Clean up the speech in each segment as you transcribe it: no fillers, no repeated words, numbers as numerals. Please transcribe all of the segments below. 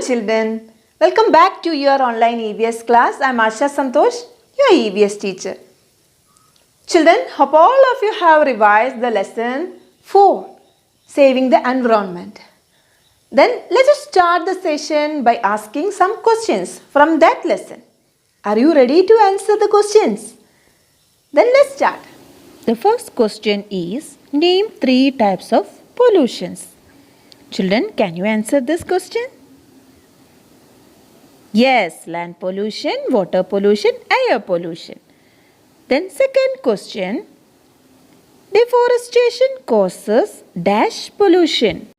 children, welcome back to your online EVS class. I am Asha Santosh, your EVS teacher. Children, hope all of you have revised the lesson 4, Saving the Environment. Then let us start the session by asking some questions from that lesson. Are you ready to answer the questions? Then let's start. The first question is, name 3 types of pollutions. Children, can you answer this question? Yes, land pollution, water pollution, air pollution. Then second question, deforestation causes dash pollution.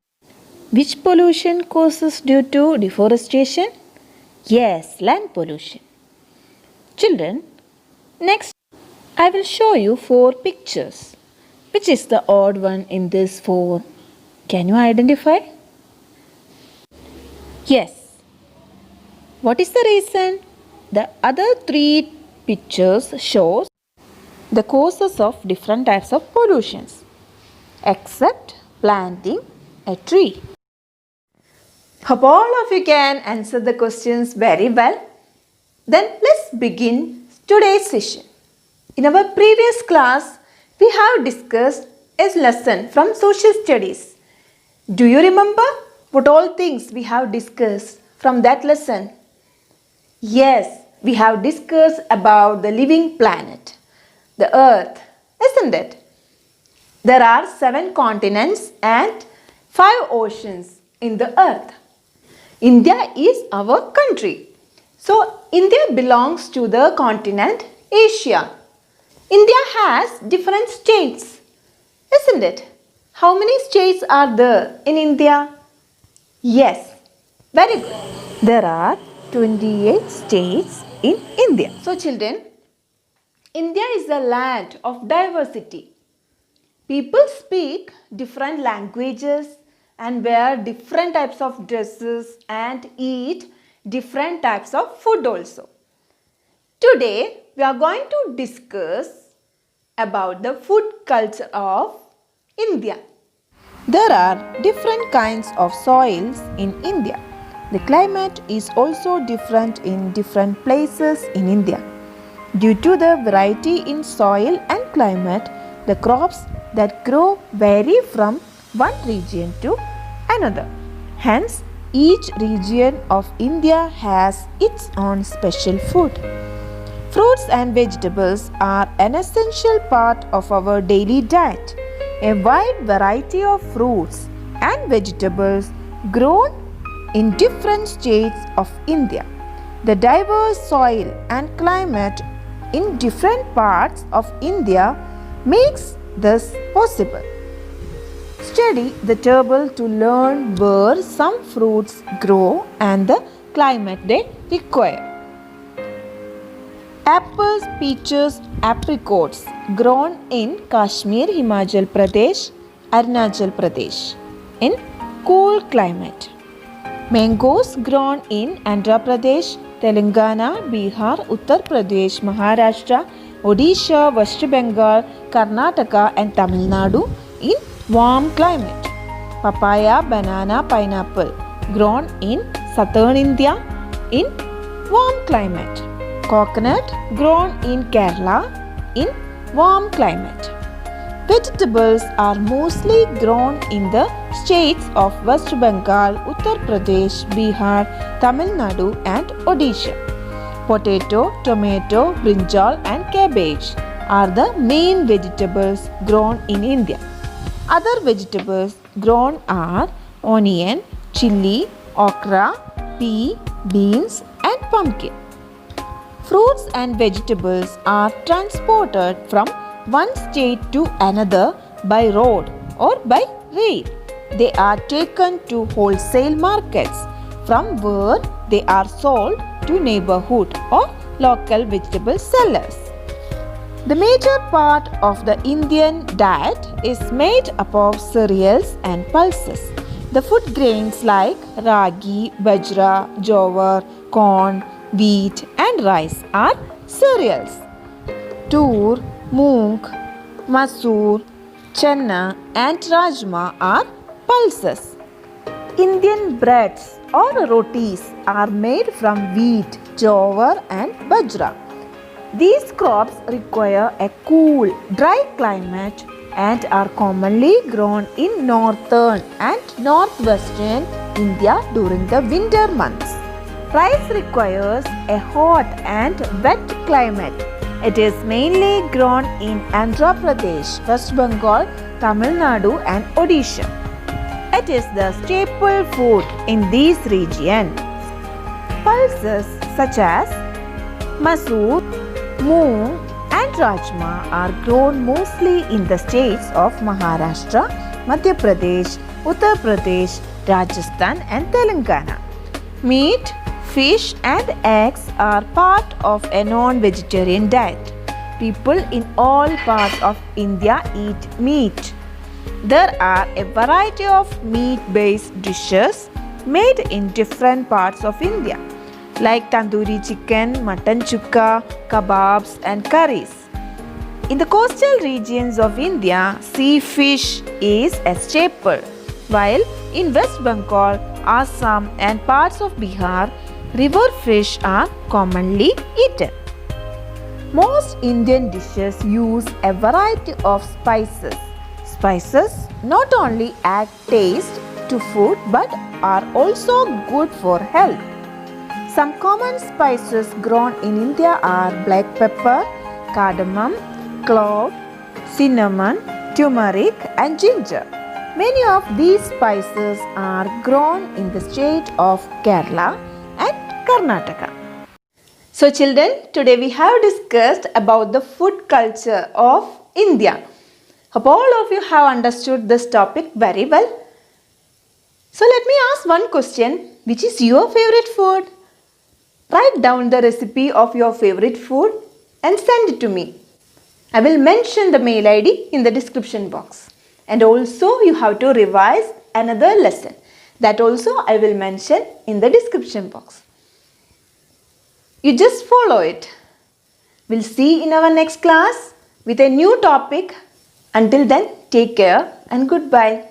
Which pollution causes due to deforestation? Yes, land pollution. Children, next I will show you 4 pictures. Which is the odd one in these 4? Can you identify? Yes. What is the reason? The other 3 pictures shows the causes of different types of pollutions except planting a tree. Hope all of you can answer the questions very well. Then let's begin today's session. In our previous class, we have discussed a lesson from social studies. Do you remember what all things we have discussed from that lesson? Yes, we have discussed about the living planet, the Earth, isn't it? There are 7 continents and 5 oceans in the Earth. India is our country. So, India belongs to the continent Asia. India has different states, isn't it? How many states are there in India? Yes, very good. There are 28 states in India. So children, India is a land of diversity. People speak different languages and wear different types of dresses and eat different types of food also. Today, we are going to discuss about the food culture of India. There are different kinds of soils in India. The climate is also different in different places in India. Due to the variety in soil and climate, the crops that grow vary from one region to another. Hence, each region of India has its own special food. Fruits and vegetables are an essential part of our daily diet. A wide variety of fruits and vegetables grown in different states of India. The diverse soil and climate in different parts of India makes this possible. Study the table to learn where some fruits grow and the climate they require. Apples, peaches, apricots grown in Kashmir, Himachal Pradesh, Arunachal Pradesh in cool climate. Mangoes grown in Andhra Pradesh, Telangana, Bihar, Uttar Pradesh, Maharashtra, Odisha, West Bengal, Karnataka and Tamil Nadu in warm climate. Papaya, banana, pineapple grown in southern India in warm climate. Coconut grown in Kerala in warm climate. Vegetables are mostly grown in the states of West Bengal, Uttar Pradesh, Bihar, Tamil Nadu and Odisha. Potato, tomato, brinjal and cabbage are the main vegetables grown in India. Other vegetables grown are onion, chilli, okra, pea, beans and pumpkin. Fruits and vegetables are transported from one state to another by road or by rail. They are taken to wholesale markets from where they are sold to neighborhood or local vegetable sellers. The major part of the Indian diet is made up of cereals and pulses. The food grains like ragi, bajra, jowar, corn, wheat and rice are cereals. Tur, moong, masoor, channa and rajma are pulses. Indian breads or rotis are made from wheat, jowar and bajra. These crops require a cool, dry climate and are commonly grown in northern and northwestern India during the winter months. Rice requires a hot and wet climate. It is mainly grown in Andhra Pradesh, West Bengal, Tamil Nadu and Odisha. It is the staple food in these regions. Pulses such as masoor, moong and rajma are grown mostly in the states of Maharashtra, Madhya Pradesh, Uttar Pradesh, Rajasthan and Telangana. Meat, fish and eggs are part of a non-vegetarian diet. People in all parts of India eat meat. There are a variety of meat-based dishes made in different parts of India, like tandoori chicken, mutton chukka, kebabs and curries. In the coastal regions of India, sea fish is a staple, while in West Bengal, Assam and parts of Bihar, river fish are commonly eaten. Most Indian dishes use a variety of spices. Spices not only add taste to food but are also good for health. Some common spices grown in India are black pepper, cardamom, clove, cinnamon, turmeric and ginger. Many of these spices are grown in the state of Kerala and Karnataka. So children, today we have discussed about the food culture of India. Hope all of you have understood this topic very well. So let me ask one question. Which is your favorite food? Write down the recipe of your favorite food and send it to me. I will mention the mail ID in the description box. And also you have to revise another lesson. That also I will mention in the description box. You just follow it. We'll see in our next class with a new topic. Until then, take care and goodbye.